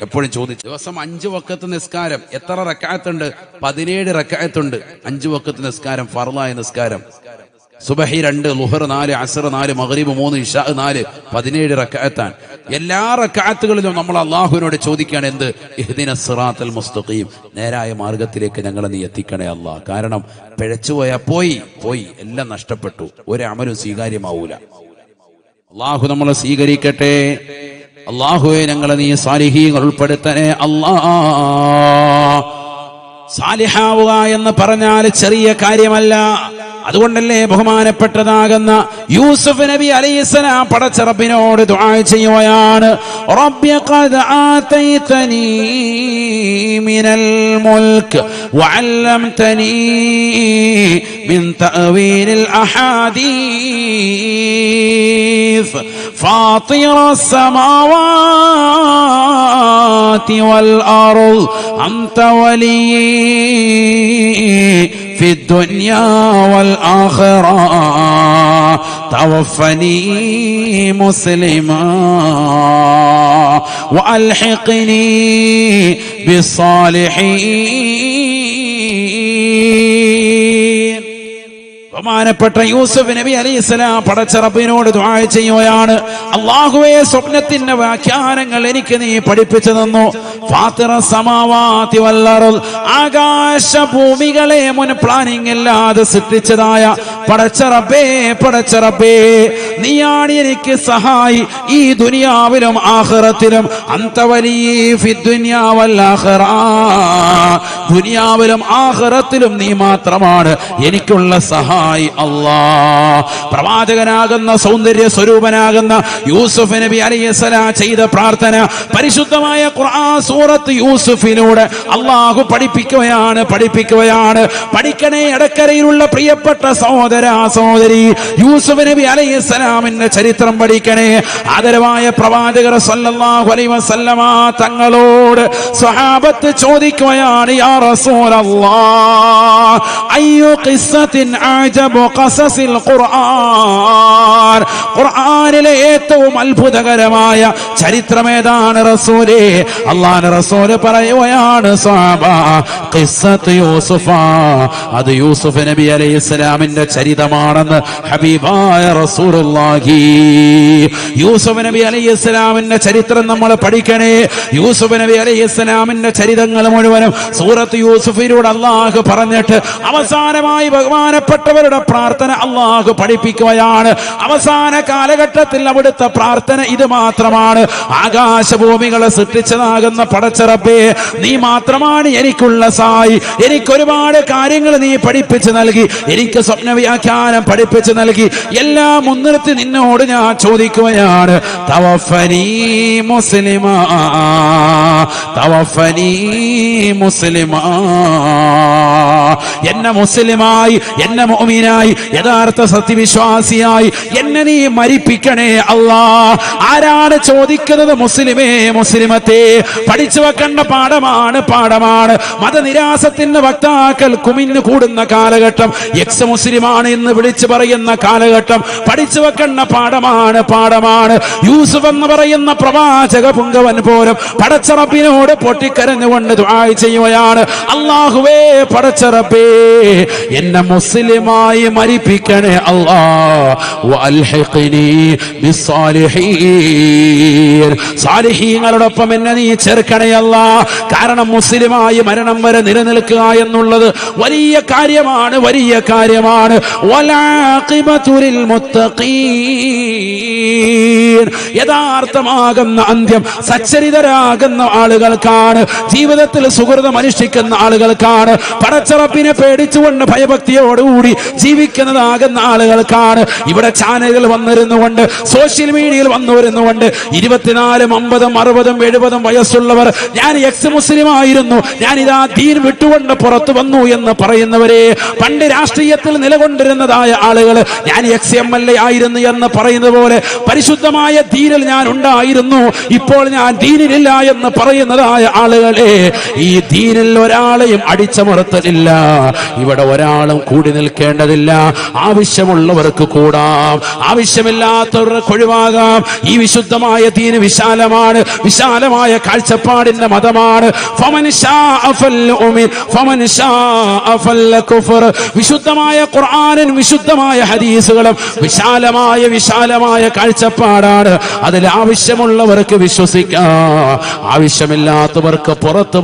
എപ്പോഴും ചോദിച്ചു. ദിവസം 5 വഖത്ത് നിസ്കാരം എത്ര റക്അത്തുണ്ട്? 17 റക്അത്തുണ്ട്. 5 വഖത്ത് നിസ്കാരം, ഫർളായ നിസ്കാരം. സുബഹി 2, ളുഹർ 4, അസ്ർ 4, മഗ്രിബ് 3, ഇശാ 4, 17 റക്അത്താണ്. എല്ലാ റക്അത്തുകളിലും നമ്മൾ അല്ലാഹുവിനോട് ചോദിക്കുകയാണ് എന്ത്? ഇഹ്ദിനസ് സിറാത്തൽ മുസ്തഖീം, നേരായ മാർഗത്തിലേക്ക് ഞങ്ങളെ നീ എത്തിക്കണേ അല്ലാഹ്. കാരണം പിഴച്ചുപോയാ പോയി എല്ലാം നഷ്ടപ്പെട്ടു, ഒരു അമലും സ്വീകാര്യമാവൂല. അല്ലാഹു നമ്മളെ സ്വീകരിക്കട്ടെ. അല്ലാഹുവേ ഞങ്ങളെ നീ സാലിഹീങ്ങൾ ഉൾപ്പെടുത്തണേ അല്ലാഹ്. സാലിഹാവുക എന്ന് പറഞ്ഞാൽ ചെറിയ കാര്യമല്ല. അതുകൊണ്ടല്ലേ ബഹുമാനപ്പെട്ടതാകുന്ന യൂസുഫ് നബി അലൈഹിസ്സലാം പടച്ച റബ്ബിനോട് ദുആ ചെയ്യുകയാണ്, റബ്ബി ഖദ് ആതൈതനീ മിനൽ മുൽക്ക് വഅല്ലംതനീ മിൻ തഅവീലിൽ അഹാദീസ് ഫാത്തിറസ് സമാവാതി വൽ അർദ് അൻത വലിയ്യി في الدنيا والآخرة توفني مسلما وألحقني بالصالحين. ബഹുമാനപ്പെട്ട യൂസുഫ് നബി അലൈഹിസ്സലാം പടച്ച റബ്ബിനോട് ദുആ ചെയ്യുകയാണ്, അല്ലാഹുവേ സ്വപ്നത്തിന്റെ വ്യാഖ്യാനങ്ങൾ എനിക്ക് നീ പഠിപ്പിച്ചു തന്നു. ഫാത്തിറ സമാവാതി വൽ അർദ്, ആകാശ ഭൂമികളെ മുൻ പ്ലാനിംഗ് ഇല്ലാതെ സൃഷ്ടിച്ചതായ പടച്ച റബ്ബേ നീയാണ് എനിക്ക് സഹായി ഈ ദുനിയാവിലും ആഖിറത്തിലും. അൻത വലിയ്യി ഫിദ് ദുനിയാ വൽ ആഖിറ, ദുനിയാവിലും ആഖിറത്തിലും നീ മാത്രമാണ് എനിക്കുള്ള സഹായി അല്ലാഹ്. പ്രവാചകനാകുന്ന സൗന്ദര്യ സ്വരൂപനാകുന്ന യൂസുഫ് നബി അലൈഹിസ്സലാം ചെയ്ത പ്രാർത്ഥന പരിശുദ്ധമായ ഖുർആൻ സൂറത്ത് യൂസുഫിലൂടെ അല്ലാഹു പഠിപ്പിക്കുകയാണ്. പഠിക്കണേ ഇടക്കരയിലുള്ള പ്രിയപ്പെട്ട സഹോദരി, യൂസുഫ് നബി അലൈഹിസ്സലാമിന്റെ ചരിത്രം പഠിക്കണേ. ആദരവായ പ്രവാചകർ സല്ലല്ലാഹു അലൈഹി വസല്ലമ തങ്ങളോട് സ്വഹാബത്ത് ചോദിക്കുകയാണ്, യാ റസൂലല്ലാഹ് അയ്യു ഖിസ്സത്തിൻ അജബു ഖസസിൽ ഖുർആൻ, ഖുർആനിലെ ഏറ്റവും അത്ഭുതകരമായ ചരിത്രം ഏതാണ് റസൂലേ? അല്ലാഹുവിന്റെ റസൂൽ പറയുകയാണ്, സ്വഹാബ ഖിസ്സത്ത് യൂസുഫ, അത് യൂസുഫ് നബി അലൈഹിസ്സലാമിന്റെ ചരിതമാണെന്ന് ഹബീബായ റസൂലുള്ളാഹി. യൂസുഫ് നബി അലൈഹിസ്സലാമിന്റെ ചരിത്രം നമ്മൾ പഠിക്കണേ. യൂസുഫ് നബി അലൈഹിസ്സലാമിന്റെ ചരിതങ്ങൾ മുഴുവനും സൂറത്ത് യൂസുഫിലൂടെ അല്ലാഹു പറഞ്ഞിട്ട് അവസാനമായി ബഹുമാനപ്പെട്ടവരുടെ പ്രാർത്ഥന അല്ലാഹു പഠിപ്പിക്കുകയാണ്. അവസാന കാലഘട്ടത്തിൽ അവിടുത്തെ പ്രാർത്ഥന ഇത് മാത്രമാണ്, ആകാശഭൂമികളെ സൃഷ്ടിച്ചതാകുന്ന പടച്ച റബ്ബേ നീ മാത്രമാണ് എനിക്കുള്ള സഹായി. എനിക്കൊരുപാട് കാര്യങ്ങൾ നീ പഠിപ്പിച്ചു നൽകി, എനിക്ക് സ്വപ്ന വ്യാഖ്യാനം പഠിപ്പിച്ചു നൽകി. എല്ലാം മുൻനിർത്തി നിന്നോട് ഞാൻ ചോദിക്കുകയാണ്, തവഫനി മുസ്ലിമാ, തവഫനി മുസ്ലിമാ, എന്നെ മുസ്ലിമായി, എന്നെ മുഅ്മിനായി, യഥാർത്ഥ സത്യവിശ്വാസിയായി എന്നെ നീ മരിപ്പിക്കണേ അല്ലാ. ആരാണ് ചോദിക്കുന്നത്? മുസ്ലിമേ, മുസ്ലിമത്തെ. പഠിച്ചു വെക്കേണ്ട പാഠമാണ്. മതനിരാസത്തിന്റെ വക്താക്കൾ കുമിഞ്ഞു കൂടുന്ന കാലഘട്ടം, എക്സ് മുസ്ലിമാണ് എന്ന് വിളിച്ചു പറയുന്ന കാലഘട്ടം, പഠിച്ചു വെക്കേണ്ട പാഠമാണ്. യൂസുഫ് എന്ന് പറയുന്ന പ്രവാചക പുങ്കവൻ പോലും പടച്ച റബ്ബിനോട് പൊട്ടിക്കരഞ്ഞുകൊണ്ട് ദുആ ചെയ്യുകയാണ്, അല്ലാഹുവേ പടച്ച റബ്ബേ എന്നെ മുസ്ലിമായി മരിപ്പിക്കണേ അല്ലാഹ്, വഅൽഹിഖ്നി ബിസ്സാലിഹീൻ, സാലിഹീങ്ങളോടൊപ്പം എന്നെ നീ ചേർക്കണേ അല്ലാഹ്. കാരണം മുസ്ലിമായി മരണം വരെ നിലനിൽക്കുക എന്നുള്ളത് വലിയ കാര്യമാണ്. വലാഖിബതു ലിൽ മുത്തഖീൻ, യഥാർത്ഥമാകുന്ന അന്ത്യം സച്ചരിതരാകുന്ന ആളുകൾക്കാണ്, ജീവിതത്തിൽ സുഹൃതം അനുഷ്ഠിക്കുന്ന ആളുകൾക്കാണ്, പടച്ച റബ്ബിനെ പേടിച്ചുകൊണ്ട് ഭയഭക്തിയോടുകൂടി ജീവിക്കുന്നതാകുന്ന ആളുകൾക്കാണ്. ഇവിടെ ചാനലുകൾ വന്നിരുന്നുകൊണ്ട്, സോഷ്യൽ മീഡിയയിൽ വന്നുവരുന്നുകൊണ്ട് 24, 50, 60, 70 വയസ്സുള്ളവർ ഞാൻ എക്സ് മുസ്ലിം ആയിരുന്നു, ഞാൻ ഇതാ ദീൻ വിട്ടുകൊണ്ട് പുറത്തു വന്നു എന്ന് പറയുന്നവരെ, പണ്ട് രാഷ്ട്രീയത്തിൽ നിലകൊണ്ടിരുന്നതായ ആളുകൾ ഞാൻ എക്സ് MLA ആയിരുന്നു എന്ന് പറയുന്നത് പോലെ പരിശുദ്ധമായ ദീനിൽ ഞാൻ ഉണ്ടായിരുന്നു, ഇപ്പോൾ ഞാൻ ദീനിലില്ല എന്ന് പറയുന്നതായ ആളുകളെ, ഈ ദീനിൽ ഒരാളെയും അടിച്ചമർത്തലില്ല. ഇവിടെ ഒരാളും കൂടി നിൽക്കേണ്ട വേണ്ടതില്ല. ആവശ്യമുള്ളവർക്ക് കൂടാം, ആവശ്യമില്ലാത്തവർക്ക് ഒഴിവാകാം. ഈ വിശുദ്ധമായ ദീന് വിശാലമാണ്, വിശാലമായ കാഴ്ചപ്പാടിന്റെ മതമാണ്. ഫമൻ ശാഅ ഫൽയുമിൻ ഫമൻ ശാഅ ഫൽകുഫർ. വിശുദ്ധമായ ഖുർആനും വിശുദ്ധമായ ഹദീസുകളും വിശാലമായ കാഴ്ചപ്പാടാണ്. അതിൽ ആവശ്യമുള്ളവർക്ക് വിശ്വസിക്കാം, ആവശ്യമില്ലാത്തവർക്ക് പുറത്തു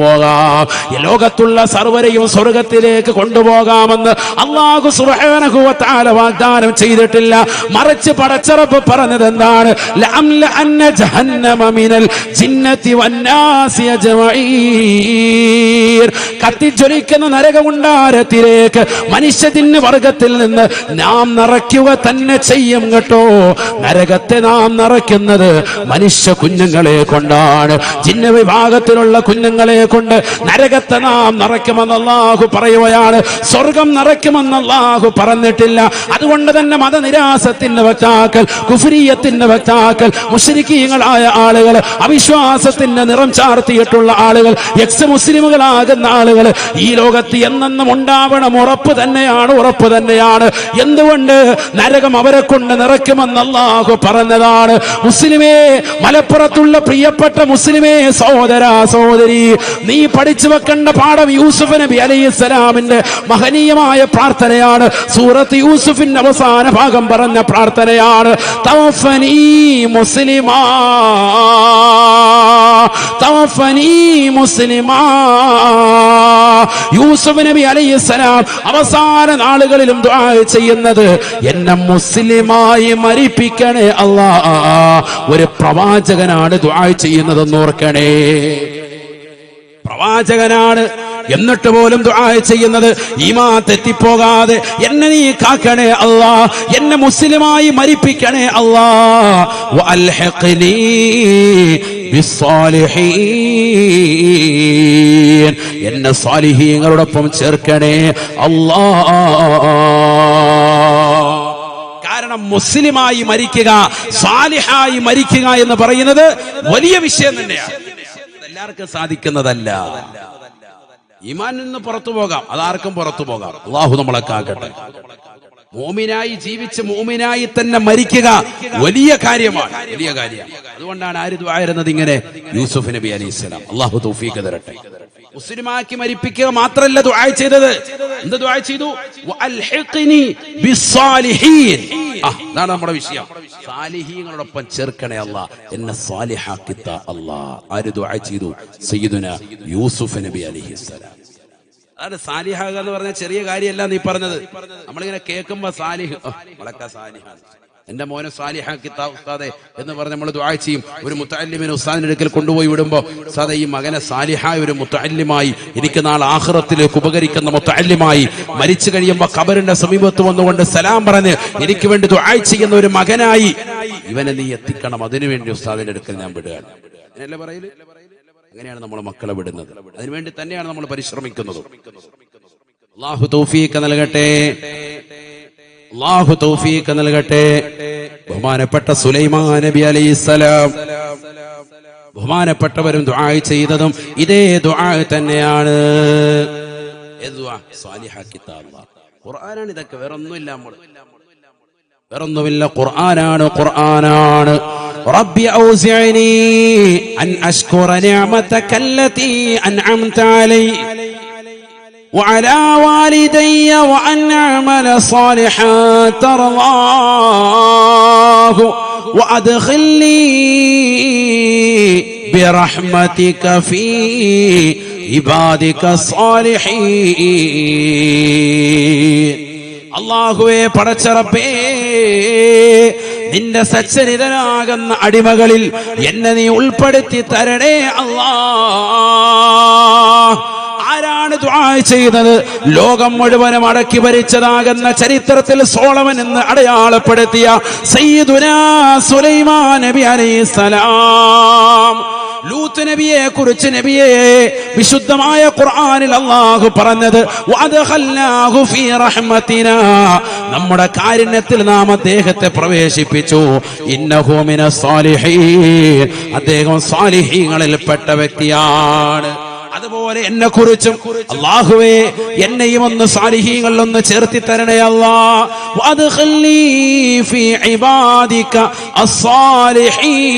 പോകാം. ഈ ലോകത്തുള്ള സർവരെയും സ്വർഗത്തിലേക്ക് കൊണ്ടുപോകാമെന്ന് അല്ലാഹു സുബ്ഹാനഹു വ തആല വാഗ്ദാനം ചെയ്തിട്ടില്ല. മറിച്ച് പടച്ചറപ്പ് പറഞ്ഞത് എന്താണ്? ലഅംലഅന്ന ജഹന്നമ മിനൽ ജിന്നതി വന്നാസി അജ്മഈൻ. കത്തിജ്വലിക്കുന്ന നരകകുണ്ടാരത്തിലേക്ക് മനുഷ്യജിന്ന് വർഗത്തിൽ നിന്ന് നാം നിറയ്ക്കുക തന്നെ ചെയ്യും കേട്ടോ. നരകത്തെ നാം നിറയ്ക്കുന്നത് മനുഷ്യ കുഞ്ഞുങ്ങളെ കൊണ്ടാണ്. ജിന്ന വിഭാഗത്തിലുള്ള കുഞ്ഞുങ്ങളെ കൊണ്ട് നരകത്തെ നാം നിറയ്ക്കുമെന്ന് അല്ലാഹു പറയുകയാണ്. സ്വർഗം നിറയ്ക്കുമെന്ന് അല്ലാഹു പറഞ്ഞിട്ടില്ല. അതുകൊണ്ട് തന്നെ മതനിരാസത്തിന്റെ വക്താക്കൾ, കുഫ്രിയത്തിന്റെ വക്താക്കൾ, മുശ്രിക്കീങ്ങളായ ആളുകൾ, അവിശ്വാസത്തിന്റെ നിറം ചാർത്തിയിട്ടുള്ള ആളുകൾ, എക്സ് മുസ്ലിമുകളാകുന്ന ആളുകൾ ഈ ലോകത്ത് എന്നെന്നും ഉണ്ടാവണം. ഉറപ്പ് തന്നെയാണ്. എന്തുകൊണ്ട്? നരകം അവരെ കൊണ്ട് നിറയ്ക്കുമെന്ന് അല്ലാഹു പറഞ്ഞതാണ്. മുസ്ലിമേ, മലപ്പുറത്തുള്ള പ്രിയപ്പെട്ട മുസ്ലിമേ, സഹോദരാ സഹോദരി, നീ പഠിച്ചു വെക്കേണ്ട പാഠം യൂസുഫ് നബി അലൈഹിസ്സലാമിന്റെ മഹനീയമായ പ്രാർത്ഥനയാണ്. സൂറത്ത് യൂസുഫിന്റെ അവസാന ഭാഗം പറഞ്ഞ പ്രാർത്ഥനയാണ്. തവഫനി മുസ്ലിമാ, തവഫനി മുസ്ലിമാ. യൂസുഫ് നബി അലൈഹിസ്സലാം അവസാന നാളുകളിലും ദുആ ചെയ്യുന്നത്, എന്നെ മുസ്ലിമായി മരിപ്പിക്കണേ അല്ലാ. ഒരു പ്രവാചകനാണ് ദുആ ചെയ്യുന്നതെന്ന് ഓർക്കണേ. പ്രവാചകനാണ്, എന്നിട്ട് പോലും ദുആ ചെയ്യുന്നത് ഈമാൻ തെറ്റിപ്പോകാതെ എന്നെ നീ കാക്കണേ അല്ലാ, എന്നെ മുസ്ലിമായി മരിപ്പിക്കണേ അല്ലാ. വഅൽഹിഖ്നി ബിസ്സാലിഹീൻ, എന്നെ സാലിഹീങ്ങളോടൊപ്പം ചേർക്കണേ അല്ലാ. കാരണം മുസ്ലിമായി മരിക്കുക, സാലിഹായി മരിക്കുക എന്ന് പറയുന്നത് വലിയ വിഷയം തന്നെയാണ്. എല്ലാവർക്കും സാധിക്കുന്നതല്ല. ഈമാനിൽ നിന്ന് പുറത്തു പോകാം, അതാർക്കും പുറത്തു പോകാം. അല്ലാഹു നമ്മളെ കാക്കട്ടെ. മോമിനായി ജീവിച്ച് മോമിനായി തന്നെ മരിക്കുക വലിയ കാര്യമാണ്, വലിയ കാര്യം. അതുകൊണ്ടാണ് ആര് ദുആ ചെയ്യുന്നത് ഇങ്ങനെ? യൂസുഫ് നബി അലൈഹിസ്സലാം. അല്ലാഹു തൗഫീഖ് തരട്ടെ. മുസ്ലിമാക്കി മരിപ്പിക്കുക മാത്രമല്ല ദുആ ചെയ്തത്. എന്ത് ദുആ ചെയ്തു? വഅൽഹിഖ്നി ബിസ്സാലിഹീൻ. അതാണ് നമ്മുടെ വിഷയം. സാലിഹീങ്ങളോടൊപ്പം ചേർക്കണേ അല്ലാ, എന്നെ സാലിഹാക്കിത്ത അല്ലാ. ആര് ദുആ ചെയ്തു? സയ്യിദുനാ യൂസുഫ് നബി അലൈഹിസ്സലാം. അതാണ് സാലിഹാക എന്ന് പറഞ്ഞ ചെറിയ കാര്യമല്ല നീ പറഞ്ഞത്. നമ്മളിങ്ങനെ കേൾക്കുമ്പോ സാലിഹ്, നമ്മളൊക്കെ സാലിഹാണ്, എന്റെ മോനെ സാലിഹാക്കിത്ത ഉസ്താദെ എന്ന് പറഞ്ഞ് നമ്മൾ ദുആ ചെയ്യും. ഒരു മുത്തഅല്ലിമിനെ ഉസ്താദിന്റെ അടുക്കൽ കൊണ്ടുപോയി വിടുമ്പോ, ഉസ്താദെ ഈ മകനെ സാലിഹായ ഒരു മുത്തഅല്ലിമായി, എനിക്ക് നാളെ ആഖിറത്തിലേക്ക് ഉപകരിക്കുന്ന മുത്തഅല്ലിമായി, മരിച്ചു കഴിയുമ്പോ ഖബറിന്റെ സമീപത്ത് വന്നുകൊണ്ട് സലാം പറഞ്ഞ് എനിക്ക് വേണ്ടി ദുആ ചെയ്യുന്ന ഒരു മകനായി ഇവനെ നീ എത്തിക്കണം. അതിനുവേണ്ടി ഉസ്താദിന്റെ അടുക്കൽ ഞാൻ വിടുകയാണ്. അങ്ങനെയല്ലേ പറയല്? അങ്ങനെയാണ് നമ്മൾ മക്കളെ വിടുന്നത്. അതിനുവേണ്ടി തന്നെയാണ് നമ്മൾ പരിശ്രമിക്കുന്നത്. അല്ലാഹു തൗഫീഖ് നൽകട്ടെ, അല്ലാഹു തൗഫീഖ് നൽകട്ടെ. ബഹുമാനപ്പെട്ട സുലൈമാൻ നബി അലൈഹിസ്സലാം, ബഹുമാനപ്പെട്ടവരും ദുആ ചെയ്തതും ഇതേ ദുആ തന്നെയാണ്. ഖുർആനാണ് ഇതൊക്കെ, വേറൊന്നുമില്ല. വേറൊന്നുമില്ല, ഖുർആനാണ്. റബ്ബി ഔസിഅനി അൻ അശ്കുറ നിഅമതക അല്ലതി അൻഅംത അലൈ وعلى والدي وأن أعمل صالحا ترضاه وأدخلني برحمتك في عبادك الصالحين. അല്ലാഹുവേ, പടച്ച റബ്ബേ, നിന്റെ സച്ചരിതനാകുന്ന അടിമകളിൽ എന്നെ നീ ഉൾപ്പെടുത്തി തരണേ അല്ലാഹ്. ആരാണ് ദുആ ചെയ്തത്? ലോകം മുഴുവനും അടക്കി ഭരിച്ചതാകുന്ന ചരിത്രത്തിൽ സോളമൻ എന്ന് അടയാളപ്പെടുത്തിയ സയ്യിദുനാ സുലൈമാൻ നബി അലൈഹിസ്സലാം. ലൂത്ത് നബിയെ കുറിച്ച് നബിയെ വിശുദ്ധമായ ഖുർആനിൽ അല്ലാഹു പറഞ്ഞത് വഅദ്ഖൽനാഹു ഫീ റഹ്മതിനാ, നമ്മുടെ കാരുണ്യത്തിൽ നാം അദ്ദേഹത്തെ പ്രവേശിപ്പിച്ചു. ഇന്നഹു മിനസ് സാലിഹീൻ, അദ്ദേഹം സാലിഹീങ്ങളിൽ പെട്ട വ്യക്തിയാണ്. അതുപോലെ എന്നെ കുറിച്ചും അല്ലാഹുവേ എന്നെയും ഒന്ന് സാലിഹീങ്ങളിൽ ഒന്ന് ചേർത്തി തരണേ അല്ലാഹ്. വദ്ഖിൽനീ ഫീ ഇബാദിക അസ്സാലിഹീൻ,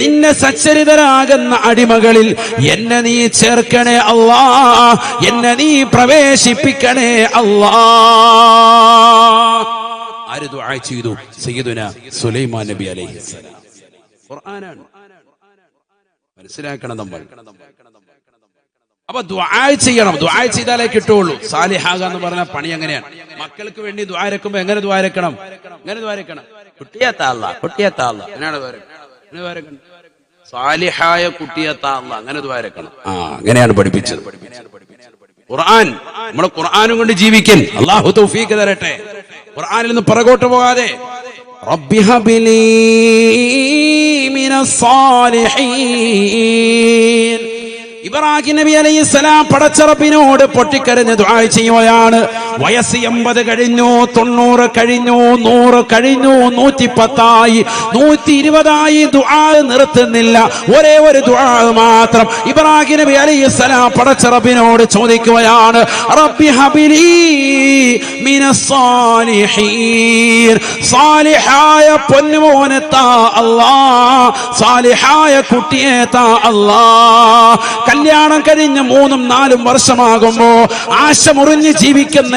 നിന്നെ സച്ചരിതരാകുന്ന അടിമകളിൽ എന്നെ നീ ചേർക്കണേ അല്ലാഹ്, എന്നെ നീ പ്രവേശിപ്പിക്കണേ അല്ലാഹ്. ആര് ദുആ ചെയ്തു? സയ്യിദുനാ സുലൈമാൻ നബി അലൈഹിസ്സലാം. ഖുർആനാണ്, മനസ്സിലാക്കണം നമ്മൾ. അപ്പൊ ദുആ ചെയ്യണം. ദുആ ചെയ്താലേ കിട്ടുള്ളൂ. സാലിഹാക എന്ന് പറഞ്ഞ പണി എങ്ങനെയാണ്? മക്കൾക്ക് വേണ്ടി ദുആ രക്കുമ്പോ എങ്ങനെ ദുആ രക്കണം? എങ്ങനെ ദുആ രക്കണം? സാലിഹായ കുട്ടിയത്താ അല്ലാഹ്, അങ്ങനെ ദുആ രക്കണം. അങ്ങനെയാണ് പഠിപ്പിച്ചത് ഖുർആൻ. നമ്മള് ഖുർആനും കൊണ്ട് ജീവിക്കാൻ അല്ലാഹു തൗഫീഖ് തരട്ടെ. ഖുർആനിൽ നിന്ന് പുറകോട്ട് പോകാതെ റബ്ബി ഹബ്ലി മിനസ് സാലിഹീൻ. ഇബ്രാഹിം നബി അലൈഹിസ്സലാം പടച്ചറബിനോട് പൊട്ടിക്കരഞ്ഞ് ദുആ ചെയ്യുകയാണ്. വയസ്സ് 80 കഴിഞ്ഞു, 90 കഴിഞ്ഞു, 100 കഴിഞ്ഞു, 110 120 ദുആ നിർത്തുന്നില്ല. ഒരേ ഒരു ദുആ മാത്രം ഇബ്രാഹിം നബി അലൈഹിസ്സലാം പടച്ചറബിനോട് ചോദിക്കുകയാണ്. റബ്ബി ഹബ്ലി മിനസ് സാലിഹീൻ, സാലിഹായ പൊന്നുമോനെ താ അല്ലാഹ്, സാലിഹായ കുട്ടിയെ താ അല്ലാഹ്. കല്യാണം കഴിഞ്ഞ് 3-4 വർഷമാകുമ്പോ ആശ മുറിഞ്ഞ് ജീവിക്കുന്ന